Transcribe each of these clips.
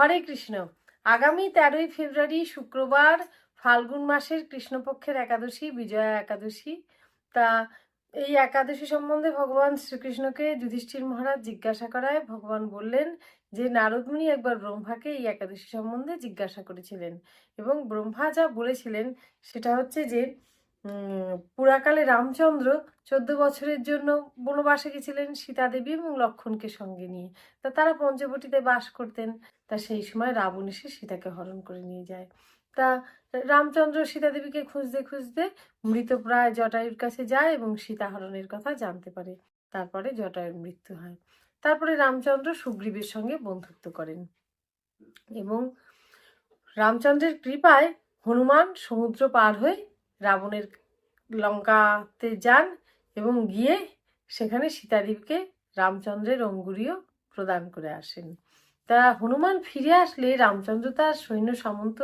হরে কৃষ্ণ। আগামী 13ই ফেব্রুয়ারি শুক্রবার ফাল্গুন মাসের কৃষ্ণপক্ষের একাদশী, বিজয়া একাদশী। তা এই একাদশী সম্বন্ধে ভগবান শ্রীকৃষ্ণকে যুধিষ্ঠির মহারাজ জিজ্ঞাসা করায় ভগবান বললেন যে নারদমুনি একবার ব্রহ্মাকে এই একাদশী সম্বন্ধে জিজ্ঞাসা করেছিলেন, এবং ব্রহ্মা যা বলেছিলেন সেটা হচ্ছে যে পুরাকালে রামচন্দ্র 14 বছরের জন্য বনবাসে গেছিলেন সীতা দেবী এবং লক্ষ্মণকে সঙ্গে নিয়ে। তা তারা পঞ্চবটিতে বাস করতেন। তা সেই সময় রাবণ এসে সীতাকে হরণ করে নিয়ে যায়। তা রামচন্দ্র সীতা দেবীকে খুঁজতে খুঁজতে মৃতপ্রায় জটায়ুর কাছে যায় এবং সীতা হরণের কথা জানতে পারে। তারপরে জটায়ুর মৃত্যু হয়। তারপরে রামচন্দ্র সুগ্রীবের সঙ্গে বন্ধুত্ব করেন এবং রামচন্দ্রের কৃপায় হনুমান সমুদ্র পার হয়ে রাবণের লঙ্কাতে যান এবং গিয়ে সেখানে সীতাদেবীকে রামচন্দ্রের অঙ্গুরীয় প্রদান করে আসেন। তা হনুমান ফিরে আসলে রামচন্দ্র তার সৈন্য সামন্ত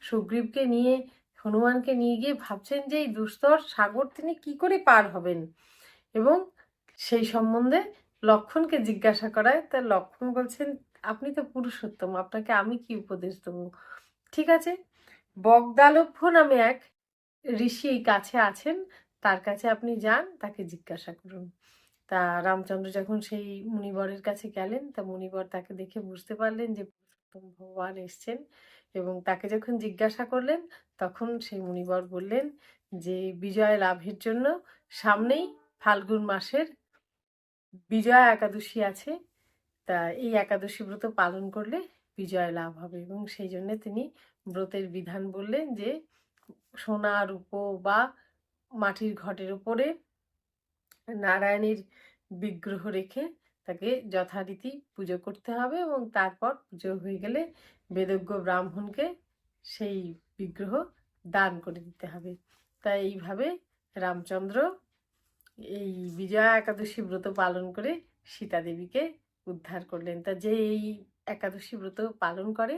সুগ্রীবকে নিয়ে হনুমানকে নিয়ে গিয়ে ভাবছেন যে এই দুস্তর সাগর তিনি কি করে পার হবেন, এবং সেই সম্বন্ধে লক্ষ্মণকে জিজ্ঞাসা করায়। তা লক্ষ্মণ বলছেন, আপনি তো পুরুষোত্তম, আপনাকে আমি কি উপদেশ দেবো? ঠিক আছে, বগদালভ্য নামে এক ঋষি এই কাছে আছেন, তার কাছে আপনি যান, তাকে জিজ্ঞাসা করুন। তা রামচন্দ্র যখন সেই মুনিবরের কাছে গেলেন, তা মুনিবর তাকে দেখে বুঝতে পারলেন যে পুরুষোত্তম ভগবান এসছেন, এবং তাকে যখন জিজ্ঞাসা করলেন তখন সেই মুনিবর বললেন যে বিজয় লাভের জন্য সামনেই ফাল্গুন মাসের বিজয়া একাদশী আছে। তা এই একাদশী ব্রত পালন করলে বিজয় লাভ হবে, এবং সেই জন্য তিনি ব্রতের বিধান বললেন যে সোনা রূপো বা মাটির ঘটের উপরে নারায়ণের বিগ্রহ রেখে তাকে যথারীতি পুজো করতে হবে, এবং তারপর পুজো হয়ে গেলে বেদজ্ঞ ব্রাহ্মণকে সেই বিগ্রহ দান করে দিতে হবে। তাই এইভাবে রামচন্দ্র এই বিজয়া একাদশী ব্রত পালন করে সীতা দেবীকে উদ্ধার করলেন। তা যে এই একাদশী ব্রত পালন করে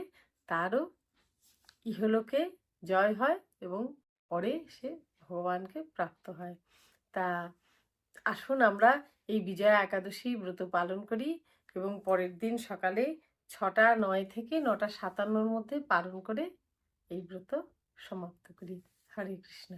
তারও ইহলোকে জয় হয় এবং পরে সে ভগবানকে প্রাপ্ত হয়। তা আসুন আমরা এই বিজয়া একাদশী ব্রত পালন করি এবং পরের দিন সকালে 6টা 9 থেকে 9টা 57-র মধ্যে পালন করে এই ব্রত সমাপ্ত করি। হরে কৃষ্ণ।